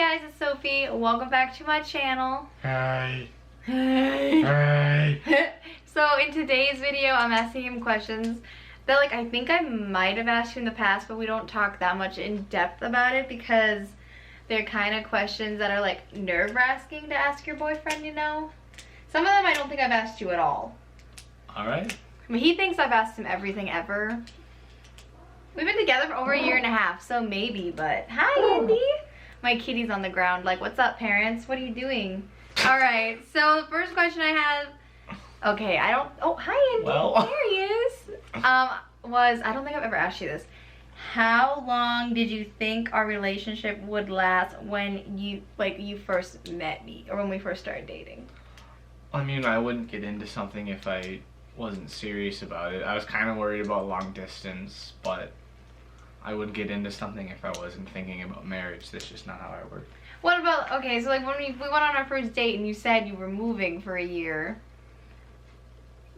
guys, it's Sophie. Welcome back to my channel. Hi. Hey. Hi. So in today's video, I'm asking him questions that I think I might have asked you in the past, but we don't talk that much in depth about it because they're kind of questions that are nerve-wracking to ask your boyfriend, you know? Some of them I don't think I've asked you at all. Alright. I mean, he thinks I've asked him everything ever. We've been together for over a year and a half, so maybe, but hi, Andy. My kitty's on the ground, what's up, parents? What are you doing? Alright, so the first question I have, okay, oh, hi, Andy. Well. There he is. I don't think I've ever asked you this. How long did you think our relationship would last when you first met me, or when we first started dating? I mean, I wouldn't get into something if I wasn't serious about it. I was kind of worried about long distance, but I wouldn't get into something if I wasn't thinking about marriage. That's just not how I work. What about, okay, so when we went on our first date and you said you were moving for a year,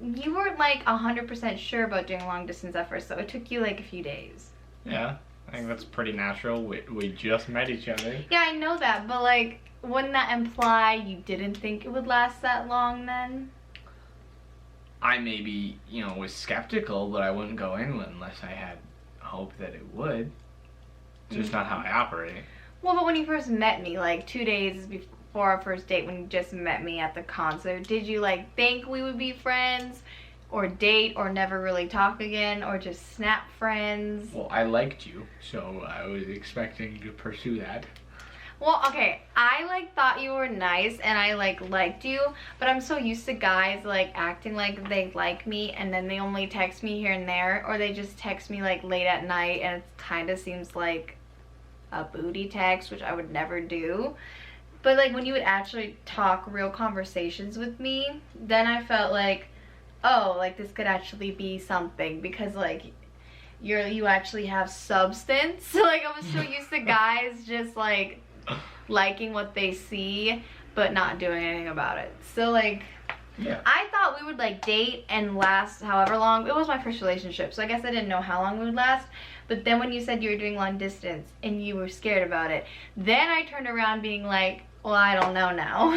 you weren't 100% sure about doing long distance at first, so it took you a few days. Yeah, I think that's pretty natural. We just met each other. Yeah, I know that, but wouldn't that imply you didn't think it would last that long then? I maybe, was skeptical, but I wouldn't go in unless I had hope that it would. It's just not how I operate. Well, but when you first met me, 2 days before our first date, when you just met me at the concert, did you think we would be friends, or date, or never really talk again, or just snap friends? Well, I liked you, so I was expecting to pursue that. Well, okay, I thought you were nice and I liked you, but I'm so used to guys acting like they like me and then they only text me here and there, or they just text me late at night and it kind of seems like a booty text, which I would never do. But when you would actually talk real conversations with me, then I felt oh, this could actually be something, because you actually have substance. I was so used to guys just liking what they see but not doing anything about it. So yeah. I thought we would date and last however long. It was my first relationship, so I guess I didn't know how long we would last. But then when you said you were doing long distance and you were scared about it, then I turned around being well, I don't know now.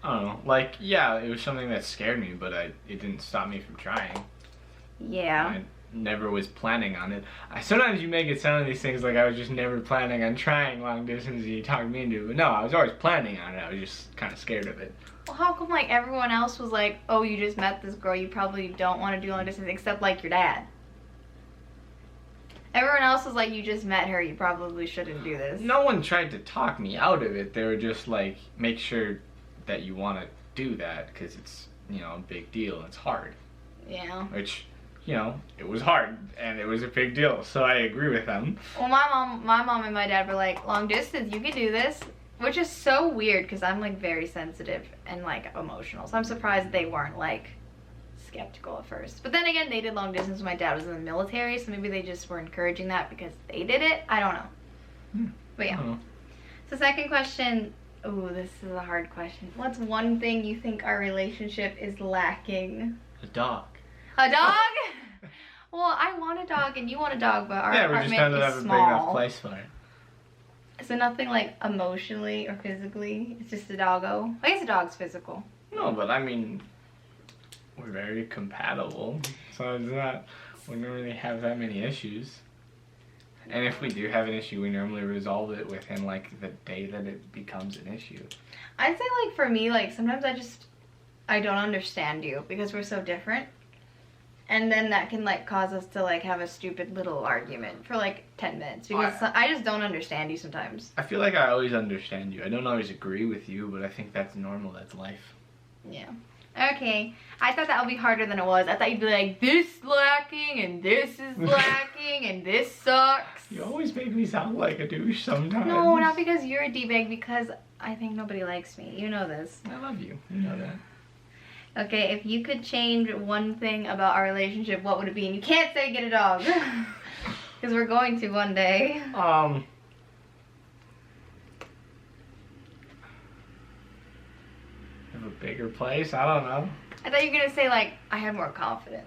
I don't know. Yeah, it was something that scared me, but it didn't stop me from trying. Yeah. I never was planning on it. Sometimes you make it sound these things like I was just never planning on trying long distance and you talked me into it. But no, I was always planning on it. I was just kind of scared of it. Well, how come everyone else was oh, you just met this girl, you probably don't want to do long distance, except your dad? Everyone else was you just met her, you probably shouldn't do this. No one tried to talk me out of it. They were just make sure that you want to do that because it's, a big deal. It's hard. Yeah. Which, it was hard and it was a big deal. So I agree with them. Well, my mom and my dad were long distance, you could do this. Which is so weird because I'm very sensitive and emotional. So I'm surprised they weren't skeptical at first. But then again, they did long distance when my dad was in the military, so maybe they just were encouraging that because they did it. I don't know. But yeah. So second question. Ooh, this is a hard question. What's one thing you think our relationship is lacking? A dog. A dog? Well, I want a dog and you want a dog, but our apartment is small. Yeah, we just don't have a big enough place for it. So nothing emotionally or physically? It's just a doggo? I guess a dog's physical. No, but I mean, we're very compatible. So it's not, we don't really have that many issues. And if we do have an issue, we normally resolve it within the day that it becomes an issue. I'd say for me, sometimes I don't understand you because we're so different. And then that can cause us to have a stupid little argument for 10 minutes because I just don't understand you sometimes. I feel I always understand you. I don't always agree with you, but I think that's normal. That's life. Yeah. Okay. I thought that would be harder than it was. I thought you'd be this lacking and this is lacking and this sucks. You always make me sound like a douche sometimes. No, not because you're a D-bag, because I think nobody likes me. You know this. I love you. You know that. Okay, if you could change one thing about our relationship, what would it be? And you can't say get a dog. Because we're going to one day. Have a bigger place? I don't know. I thought you were going to say, I had more confidence.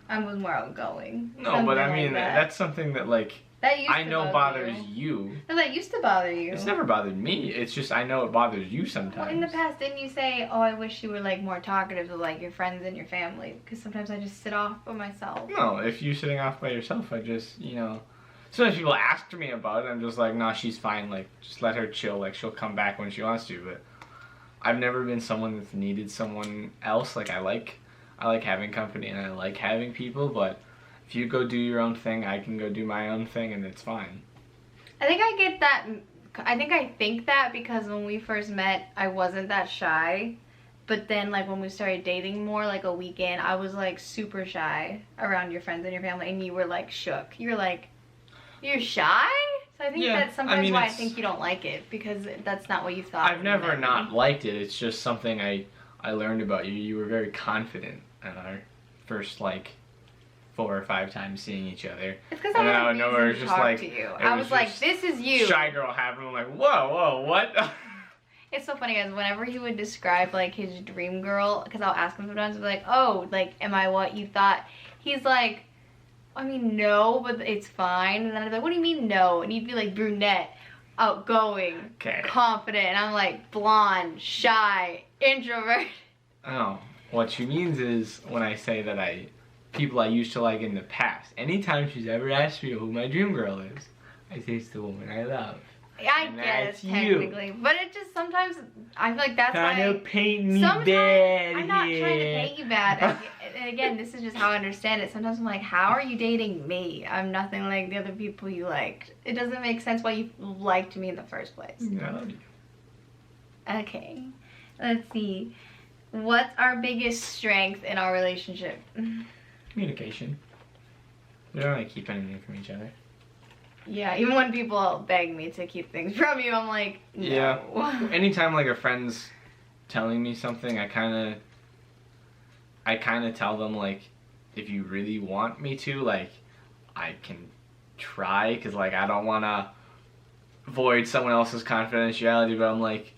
I was more outgoing. No, but I mean, that's something that, That used I to know bother bothers you. No, that used to bother you. It's never bothered me. It's just I know it bothers you sometimes. Well, in the past, didn't you say, oh, I wish you were like more talkative with like your friends and your family? Because sometimes I just sit off by myself. No, if you're sitting off by yourself, I just, you know, sometimes people ask me about it. I'm just like, nah, she's fine. Like, just let her chill. Like, she'll come back when she wants to. But I've never been someone that's needed someone else. Like, I like having company and I like having people. But if you go do your own thing, I can go do my own thing, and it's fine. I think I get that. I think that because when we first met, I wasn't that shy. But then, like, when we started dating more, like, a week in, I was, like, super shy around your friends and your family. And you were, like, shook. You were, like, you're shy? So I think that's sometimes why I think you don't like it. Because that's not what you thought. I've never not liked it. It's just something I learned about you. You were very confident in our first, like, 4 or 5 times seeing each other. It's because I out was of nowhere, it's just like to you. I was like, this is you. Shy girl happened. I'm like, whoa, what? It's so funny, guys. Whenever he would describe like his dream girl, because I'll ask him sometimes, like, oh, like, am I what you thought? He's like, I mean, no, but it's fine. And then I'd be like, what do you mean no? And he'd be like, brunette, outgoing, confident, and I'm like, blonde, shy, introvert. Oh, what she means is when I say that people I used to like in the past. Anytime she's ever asked me who my dream girl is, I say it's the woman I love. I guess technically, but it just sometimes I feel like that's why. Trying to paint me bad. I'm not trying to paint you bad. And again, this is just how I understand it. Sometimes I'm like, how are you dating me? I'm nothing like the other people you liked. It doesn't make sense why you liked me in the first place. No. Okay, let's see. What's our biggest strength in our relationship? Communication. We don't really keep anything from each other. Yeah, even when people beg me to keep things from you, I'm like, no. Yeah. Anytime like a friend's telling me something, I kind of tell them, like, if you really want me to, like, I can try, because, like, I don't want to void someone else's confidentiality, but I'm like,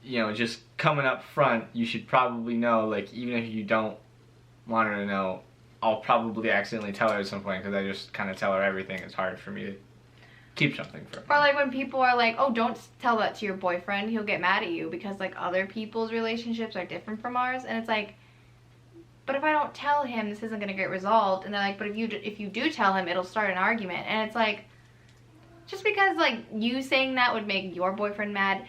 you know, just coming up front, you should probably know, like, even if you don't want her to know, I'll probably accidentally tell her at some point, because I just kind of tell her everything. It's hard for me to keep something from her. Or like when people are like, oh, don't tell that to your boyfriend, he'll get mad at you, because like other people's relationships are different from ours, and it's like, but if I don't tell him, this isn't going to get resolved. And they're like, but if you do tell him, it'll start an argument. And it's like, just because like you saying that would make your boyfriend mad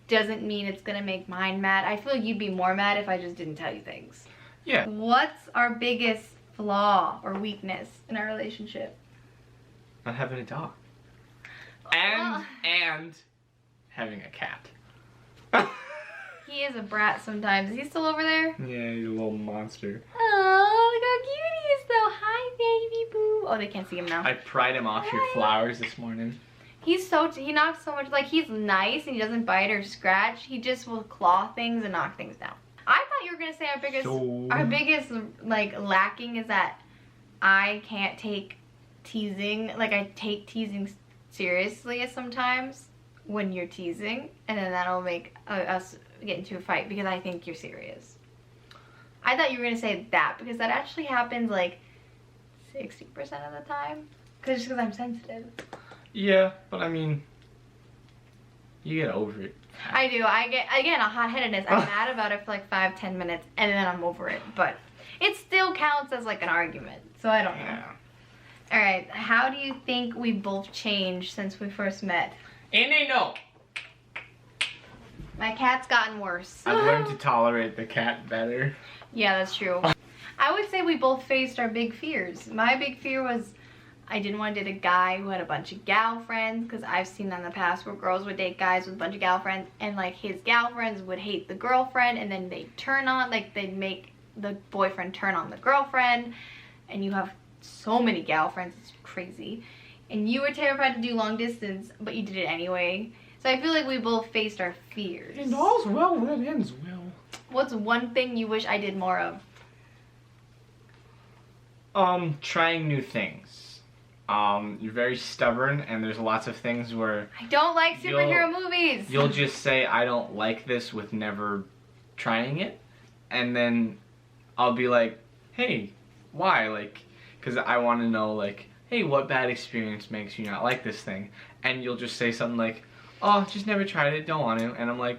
doesn't mean it's going to make mine mad. I feel like you'd be more mad if I just didn't tell you things. Yeah. What's our biggest flaw or weakness in our relationship? Not having a dog. And having a cat. He is a brat sometimes. Is he still over there? Yeah, he's a little monster. Oh, look how cute he is though. Hi, baby boo. Oh, they can't see him now. I pried him off your flowers this morning. He knocks so much, like, he's nice and he doesn't bite or scratch. He just will claw things and knock things down. I thought you were gonna say our biggest like lacking is that I can't take teasing. Like, I take teasing seriously sometimes when you're teasing, and then that'll make us get into a fight because I think you're serious. I thought you were gonna say that because that actually happens like 60% of the time. Because I'm sensitive. Yeah, but I mean, you get over it. I do. I get, again, a hot-headedness. I'm mad about it for like 5-10 minutes, and then I'm over it. But it still counts as like an argument. So I don't know. Yeah. All right. How do you think we both changed since we first met? No. My cat's gotten worse. I've learned to tolerate the cat better. Yeah, that's true. I would say we both faced our big fears. My big fear was I didn't want to date a guy who had a bunch of gal friends, because I've seen that in the past where girls would date guys with a bunch of gal friends, and like his gal friends would hate the girlfriend, and then they'd they'd make the boyfriend turn on the girlfriend, and you have so many gal friends, it's crazy. And you were terrified to do long distance, but you did it anyway. So I feel like we both faced our fears. And all's well that ends well. What's one thing you wish I did more of? Trying new things. You're very stubborn, and there's lots of things where I don't like superhero movies. You'll just say, I don't like this, with never trying it. And then I'll be like, hey, why? Like, because I want to know, like, hey, what bad experience makes you not like this thing? And you'll just say something like, oh, just never tried it, don't want to. And I'm like,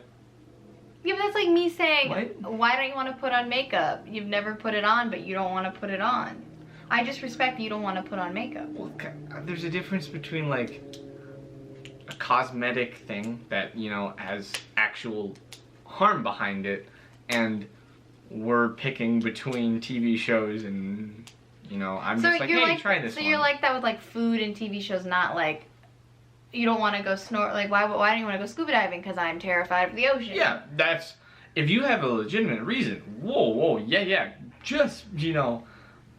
yeah, but that's like me saying, what? why don't you want to put on makeup? You've never put it on, but you don't want to put it on. I just respect that you don't want to put on makeup. Well, there's a difference between like a cosmetic thing that, you know, has actual harm behind it, and we're picking between TV shows and, you know, I'm just like, hey, try this one. So you're like that with like food and TV shows, not like you don't want to go like why don't you want to go scuba diving? Because I'm terrified of the ocean. Yeah, that's, if you have a legitimate reason, whoa, yeah, just, you know,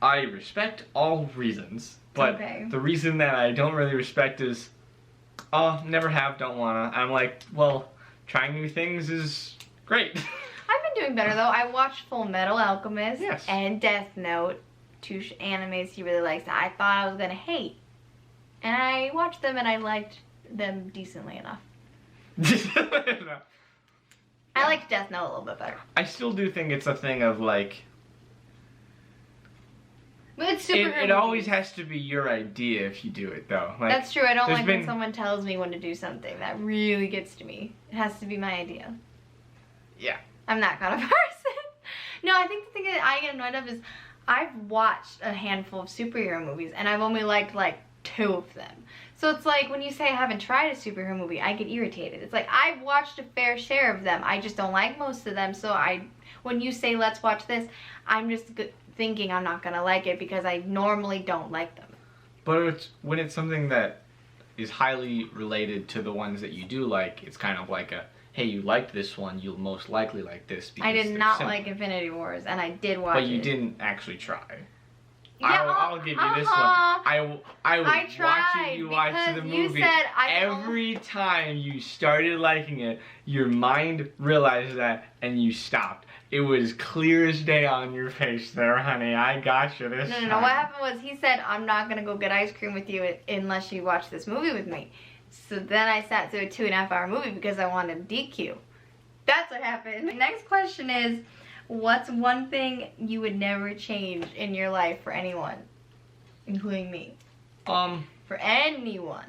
I respect all reasons, but the reason that I don't really respect is, oh, never have, don't wanna. I'm like, well, trying new things is great. I've been doing better though. I watched Full Metal Alchemist and Death Note, two animes he really likes that I thought I was gonna hate. And I watched them and I liked them decently enough. I liked Death Note a little bit better. I still do think it's a thing of like, but it's super it always has to be your idea if you do it though. Like, that's true. I don't like when someone tells me when to do something. That really gets to me. It has to be my idea. Yeah. I'm that kind of person. No, I think the thing that I get annoyed of is I've watched a handful of superhero movies and I've only liked like 2 of them. So it's like when you say I haven't tried a superhero movie, I get irritated. It's like I've watched a fair share of them. I just don't like most of them. So when you say let's watch this, I'm just thinking I'm not gonna like it because I normally don't like them. But when it's something that is highly related to the ones that you do like, it's kind of like a, hey, you liked this one, you'll most likely like this. Because I did not like Infinity Wars, and I did watch it. But you didn't actually try. Yeah, I'll give you this one. I was watching you watch the movie. You said every time you started liking it, your mind realized that, and you stopped. It was clear as day on your face there, honey. I got you this time. No. What happened was he said, I'm not going to go get ice cream with you unless you watch this movie with me. So then I sat through a 2.5-hour movie because I wanted DQ. That's what happened. The next question is, what's one thing you would never change in your life for anyone, including me? For anyone.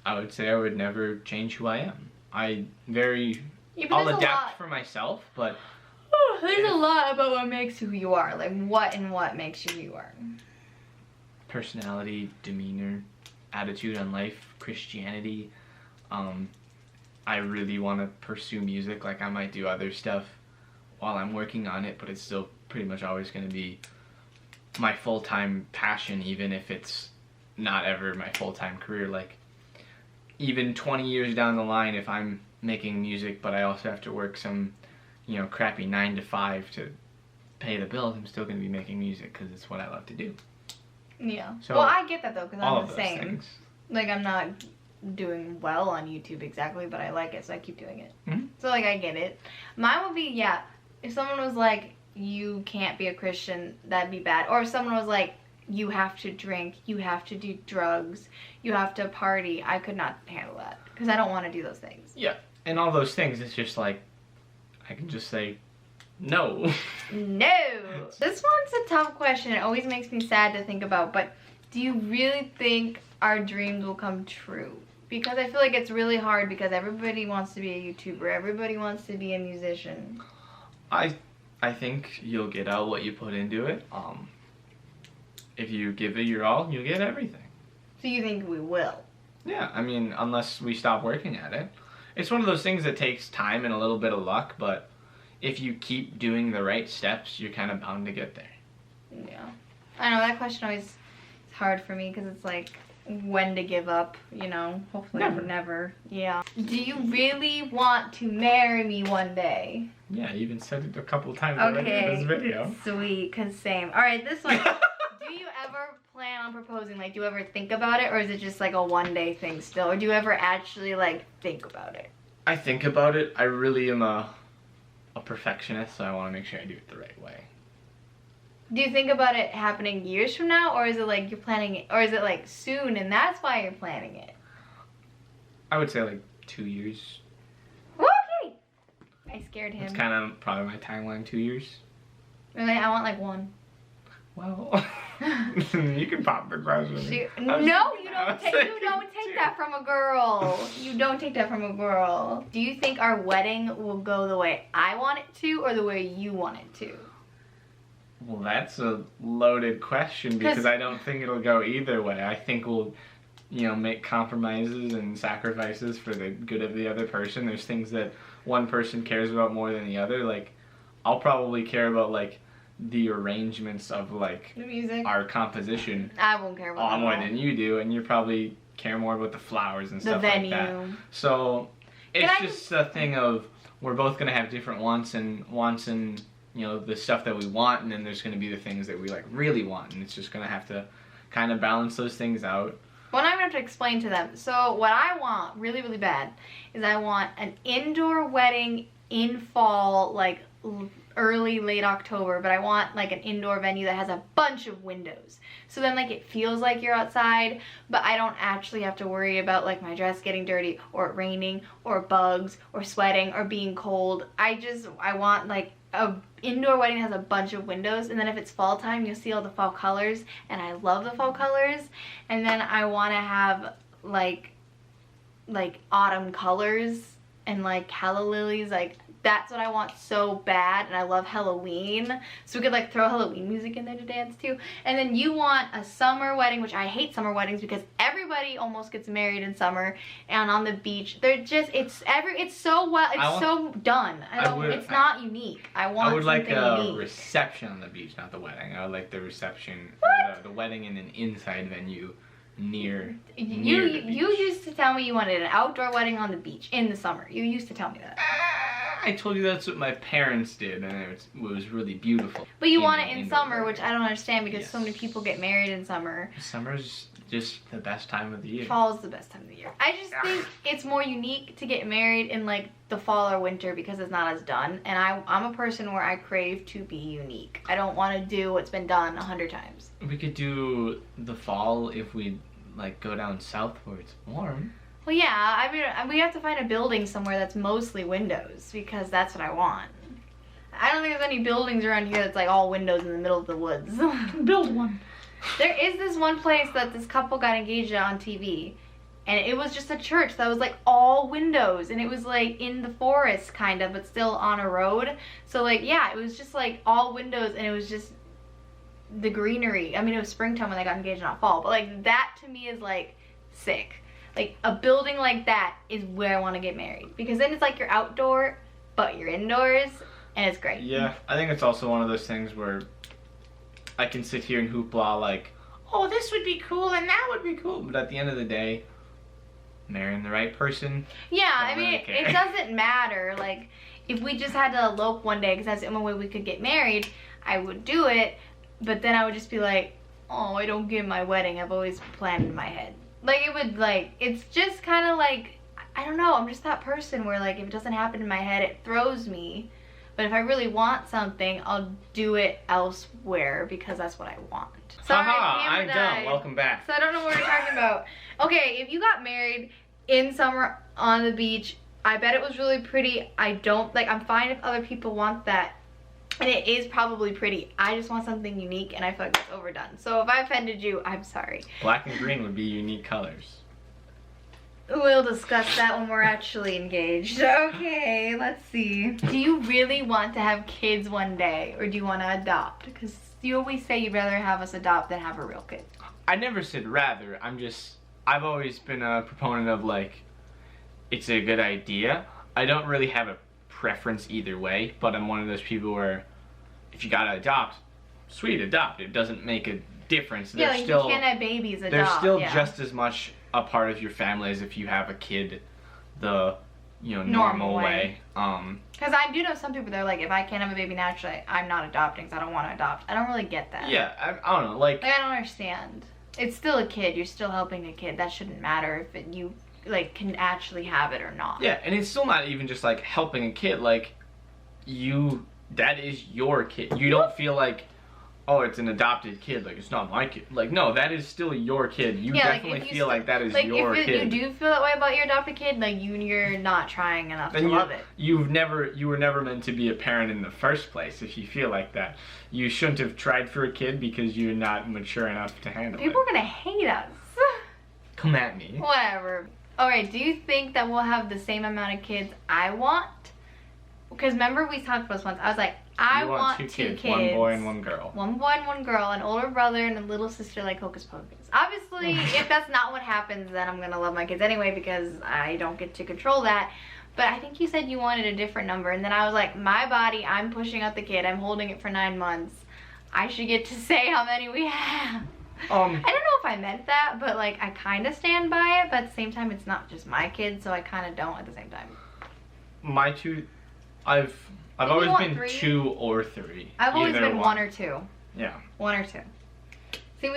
I would say I would never change who I am. I'll adapt for myself, but there's a lot about what makes who you are. Like what makes you who you are. Personality, demeanor, attitude on life, Christianity. I really want to pursue music. Like, I might do other stuff while I'm working on it, but it's still pretty much always going to be my full-time passion, even if it's not ever my full-time career. Like, even 20 years down the line, if I'm making music, but I also have to work some, you know, crappy 9 to 5 to pay the bills, I'm still going to be making music because it's what I love to do. Yeah. So, well, I get that though, because I'm the same. Things. Like, I'm not doing well on YouTube exactly, but I like it, so I keep doing it. Mm-hmm. So, like, I get it. Mine would be, yeah, if someone was like, you can't be a Christian, that'd be bad. Or if someone was like, you have to drink, you have to do drugs, you have to party, I could not handle that. Because I don't want to do those things. Yeah. And all those things, it's just like, I can just say, no. No. This one's a tough question. It always makes me sad to think about, but do you really think our dreams will come true? Because I feel like it's really hard because everybody wants to be a YouTuber. Everybody wants to be a musician. I think you'll get out what you put into it. If you give it your all, you'll get everything. So you think we will? Yeah, I mean, unless we stop working at it. It's one of those things that takes time and a little bit of luck, but if you keep doing the right steps, you're kind of bound to get there. Yeah. I know, that question always is hard for me because it's like, when to give up, you know? Hopefully never. Yeah. Do you really want to marry me one day? Yeah, you even said it a couple times already in this video. Sweet, cause same. Alright, this one. Do you ever plan on proposing? Like, do you ever think about it, or is it just like a one-day thing still? Or do you ever actually, like, think about it? I think about it. I really am a perfectionist, so I want to make sure I do it the right way. Do you think about it happening years from now, or is it like you're planning it, or is it like soon and that's why you're planning it? I would say like 2 years. Okay. I scared him. That's kind of probably my timeline, 2 years. Really? I want like 1. Well, You can pop the question. No, you don't take that from a girl. You don't take that from a girl. Do you think our wedding will go the way I want it to or the way you want it to? Well, that's a loaded question because I don't think it'll go either way. I think we'll, make compromises and sacrifices for the good of the other person. There's things that one person cares about more than the other. Like, I'll probably care about, like, the arrangements of, like, the music, our composition. I won't care about a lot more all. than you do, and you probably care more about the flowers and stuff venue. like that. So it's just a thing of we're both gonna have different wants and the stuff that we want, and then there's gonna be the things that we like really want, and it's just gonna have to kind of balance those things out. Well, I'm gonna have to explain to them. So what I want really, really bad is I want an indoor wedding in fall, like early, late October, but I want like an indoor venue that has a bunch of windows. So then like it feels like you're outside, but I don't actually have to worry about like my dress getting dirty or it raining or bugs or sweating or being cold. I want like a indoor wedding that has a bunch of windows, and then if it's fall time, you'll see all the fall colors, and I love the fall colors. And then I want to have like autumn colors and like calla lilies, like that's what I want so bad, and I love Halloween, so we could like throw Halloween music in there to dance to. And then you want a summer wedding, which I hate summer weddings because everybody almost gets married in summer and on the beach. They're just it's so done. It's not unique. I would like a unique. reception on the beach, not the wedding. I would like the reception, the wedding in an inside venue. Near the beach. You used to tell me you wanted an outdoor wedding on the beach in the summer. You used to tell me that. I told you that's what my parents did, and it was really beautiful. But you want it in summer, which I don't understand because so many people get married in summer. Summer's just the best time of the year. Fall's the best time of the year. I just think it's more unique to get married in like the fall or winter because it's not as done. And I'm a person where I crave to be unique. I don't want to do what's been done 100 times. We could do the fall if we like go down south where it's warm. Well, yeah, I mean, we have to find a building somewhere that's mostly windows because that's what I want. I don't think there's any buildings around here that's like all windows in the middle of the woods. Build one. There is this one place that this couple got engaged at on TV, and it was just a church that was like all windows, and it was like in the forest kind of, but still on a road. So like, yeah, it was just like all windows, and it was just the greenery. I mean, it was springtime when they got engaged, not fall, but like that to me is like sick. Like a building like that is where I want to get married because then it's like you're outdoor but you're indoors and it's great. Yeah, I think it's also one of those things where I can sit here and hoopla like, oh, this would be cool and that would be cool, but at the end of the day, marrying the right person. Yeah, I mean, it doesn't matter. Like if we just had to elope one day because that's the only way we could get married, I would do it, but then I would just be like, oh, I don't get my wedding. I've always planned in my head. Like, it would, like, it's just kind of like, I don't know, I'm just that person where, like, if it doesn't happen in my head, it throws me. But if I really want something, I'll do it elsewhere because that's what I want. Sorry, I'm done. Welcome back. So I don't know what we're talking about. Okay, if you got married in summer on the beach, I bet it was really pretty. I'm fine if other people want that. And it is probably pretty. I just want something unique, and I feel like it's overdone. So if I offended you, I'm sorry. Black and green would be unique colors. We'll discuss that when we're actually engaged. Okay, let's see. Do you really want to have kids one day, or do you want to adopt? Because you always say you'd rather have us adopt than have a real kid. I never said rather. I've always been a proponent of, like, it's a good idea. I don't really have a preference either way, but I'm one of those people where if you gotta adopt, sweet, adopt. It doesn't make a difference. Yeah, like you can't have babies adopt. They're still just as much a part of your family as if you have a kid the normal way. Because I do know some people that are like, if I can't have a baby naturally, I'm not adopting because I don't want to adopt. I don't really get that. Yeah, I don't know. Like I don't understand. It's still a kid. You're still helping a kid. That shouldn't matter if you like can actually have it or not. Yeah, and it's still not even just like helping a kid. Like that is your kid. You don't feel like, oh, it's an adopted kid, like, it's not my kid. Like, no, that is still your kid. You definitely feel like that is your kid. If you do feel that way about your adopted kid, like, you're not trying enough to love it. You were never meant to be a parent in the first place if you feel like that. You shouldn't have tried for a kid because you're not mature enough to handle it. People are gonna hate us. Come at me. Whatever. Alright, do you think that we'll have the same amount of kids I want? Because remember we talked about this once. I was like, I want two kids. One boy and one girl. One boy and one girl, an older brother and a little sister like Hocus Pocus. Obviously, if that's not what happens, then I'm gonna love my kids anyway because I don't get to control that. But I think you said you wanted a different number, and then I was like, my body, I'm pushing out the kid. I'm holding it for 9 months. I should get to say how many we have. I don't know if I meant that, but like I kind of stand by it. But at the same time, it's not just my kid, so I kind of don't at the same time. My two, I've always been 2 or 3. I've always been 1 or 2. Yeah. 1 or 2. See,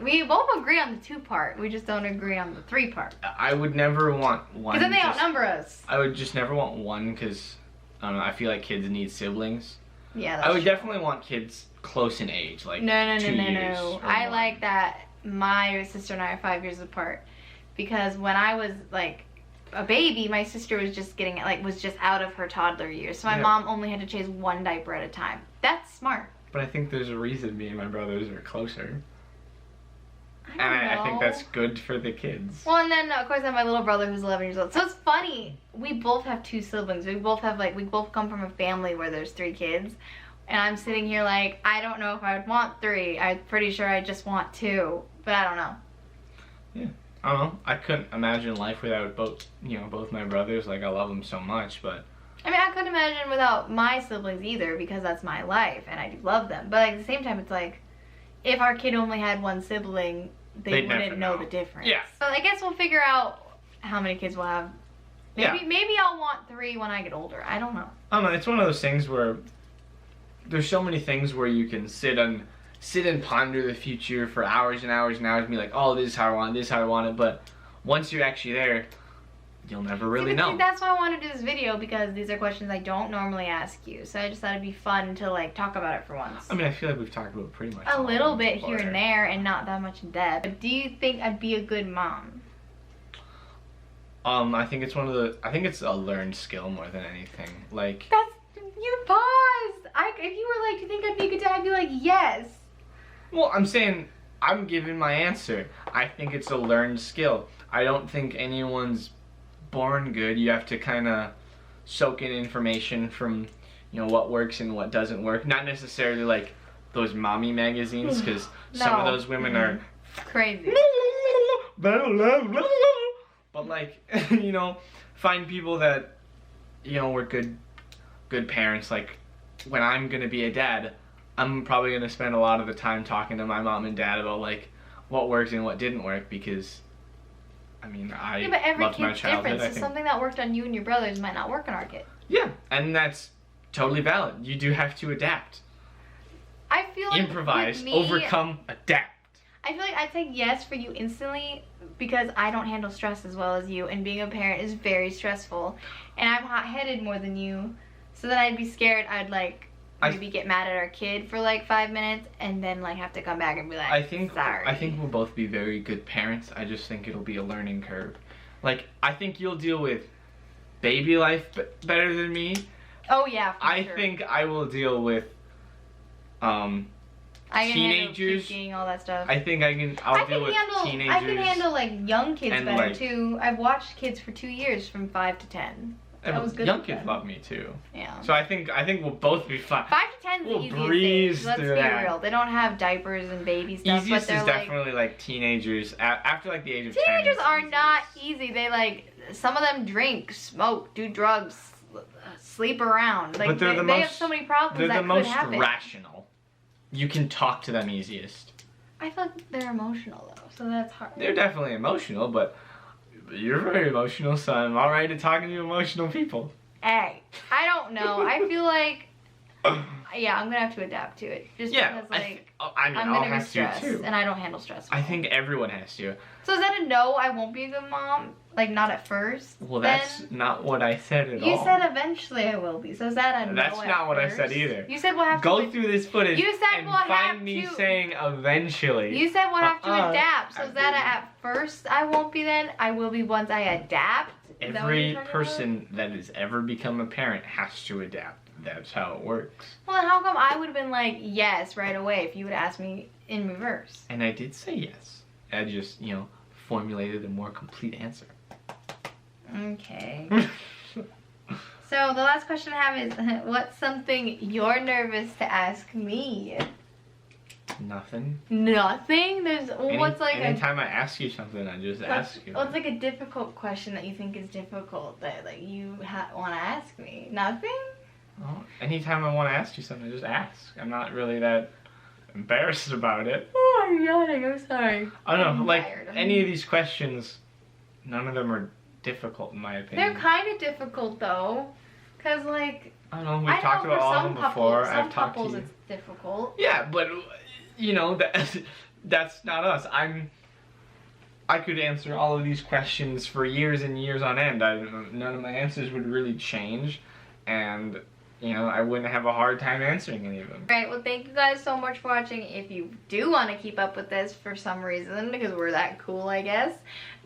we both agree on the 2 part. We just don't agree on the 3 part. I would never want 1. Because then they outnumber us. I would just never want 1 because I don't know. I feel like kids need siblings. Yeah, that's I would true. definitely want kids close in age, like no. 2 years. I like that my sister and I are 5 years apart because when I was like a baby, my sister was just was just out of her toddler years. So my mom only had to change 1 diaper at a time. That's smart. But I think there's a reason me and my brothers are closer. I think that's good for the kids. Well, and then of course I have my little brother who's 11 years old. So it's funny. We both have 2 siblings. We both come from a family where there's 3 kids. And I'm sitting here like, I don't know if I would want 3. I'm pretty sure I just want 2. But I don't know. Yeah. I don't know. I couldn't imagine life without both my brothers. Like, I love them so much, but... I mean, I couldn't imagine without my siblings either because that's my life and I do love them. But like, at the same time, it's like, if our kid only had 1 sibling, they wouldn't know the difference. Yeah. So I guess we'll figure out how many kids we'll have. Maybe I'll want 3 when I get older. I don't know. I don't know. It's one of those things where there's so many things where you can sit and ponder the future for hours and hours and hours and be like, oh, this is how I want it, this is how I want it. But once you're actually there, you'll never really know. That's why I want to do this video because these are questions I don't normally ask you. So I just thought it'd be fun to like talk about it for once. I mean, I feel like we've talked about pretty much a little bit here and there and not that much in depth. But do you think I'd be a good mom? I think it's it's a learned skill more than anything. Like, you paused. If you were like, do you think I'd be a good dad? I'd be like, yes. Well, I'm saying, I'm giving my answer. I think it's a learned skill. I don't think anyone's born good. You have to kind of soak in information from, what works and what doesn't work. Not necessarily like those mommy magazines, because some of those women are crazy. But like, find people that, were good parents. Like, when I'm gonna be a dad, I'm probably gonna spend a lot of the time talking to my mom and dad about like what worked and what didn't work because, I mean, I but every loved my kid's childhood. different. So something that worked on you and your brothers might not work on our kid. Yeah, and that's totally valid. You do have to adapt. I feel like improvise, overcome, adapt. I feel like I'd say yes for you instantly because I don't handle stress as well as you, and being a parent is very stressful, and I'm hot-headed more than you. So then I'd be scared. I'd like maybe get mad at our kid for like 5 minutes and then like have to come back and be like, sorry. I think we'll both be very good parents. I just think it'll be a learning curve. Like, I think you'll deal with baby life better than me. Oh yeah, for sure. I think I will deal with teenagers. Puking, all that stuff. I'll deal with teenagers. I can handle like young kids better like, too. I've watched kids for 2 years from 5 to 10. That was good. Young kids love me too. Yeah. So I think we'll both be fine. 5 to 10 is the easiest age. Let's be real. They don't have diapers and baby stuff. Easiest but is definitely like teenagers after like the age of 10. Teenagers are not easy. They like, some of them drink, smoke, do drugs, sleep around. Like, but they have so many problems that could happen. They're the most rational. You can talk to them easiest. I feel like they're emotional though, so that's hard. They're definitely emotional, but you're very emotional, so I'm alright at talking to emotional people. Hey, I don't know. I feel like, yeah, I'm gonna have to adapt to it. Just because, like, I'm gonna be stressed, and I don't handle stress well. I think everyone has to. So is that a no? I won't be a good mom? Like, not at first? Well, that's not what I said at all. You said eventually I will be, so is that a no? That's not what I said either. You said we'll have to... Go through this footage you said and we'll find me saying eventually. You said we'll have to adapt, so I is that didn't. at first I won't be then? I will be once I adapt? Is that what Every you're talking person that has ever become a parent has to adapt. That's how it works. Well, then how come I would have been like, yes, right away if you would ask me in reverse? And I did say yes. I just, formulated a more complete answer. Okay. So the last question I have is, what's something you're nervous to ask me? Nothing. Nothing? What's like anytime I ask you something, I just ask you. What's like a difficult question that you think is difficult that like you want to ask me? Nothing? Well, anytime I want to ask you something, I just ask. I'm not really that embarrassed about it. Oh, I'm yawning. I'm sorry. I don't know. I'm Like tired. any of these questions, none of them are difficult in my opinion. They're kind of difficult though, cause like I don't know. We've talked about all of them before. I've talked to you. It's difficult. Yeah, but that's not us. I could answer all of these questions for years and years on end. None of my answers would really change, and I wouldn't have a hard time answering any of them. Right, well thank you guys so much for watching. If you do want to keep up with this for some reason, because we're that cool I guess,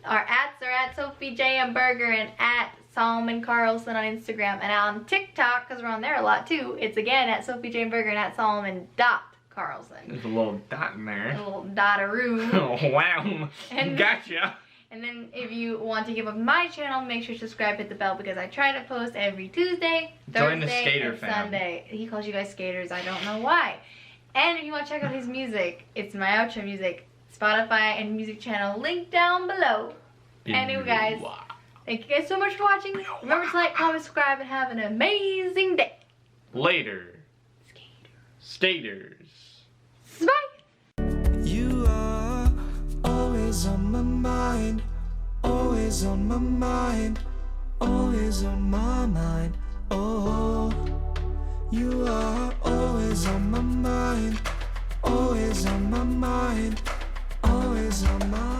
our ats are at Sophie J. Burger and at Solomon Carlson on Instagram, and on TikTok, because we're on there a lot too, it's again at Sophie J. Burger and at Solomon.Carlson. There's a little dot in there. A little dot-a-roo. Oh, wow. And Gotcha. And then if you want to give up my channel, make sure to subscribe, hit the bell, because I try to post every Tuesday, Join the Thursday, skater and fam. Sunday. He calls you guys skaters, I don't know why. And if you want to check out his music, it's my outro music, Spotify and music channel, link down below. Anyway guys, thank you guys so much for watching. Remember to like, comment, subscribe, and have an amazing day. Later. Skaters. Bye. You are always on my mind, always on my mind, always on my mind. Oh, you are always on my mind, always on my mind, always on my mind.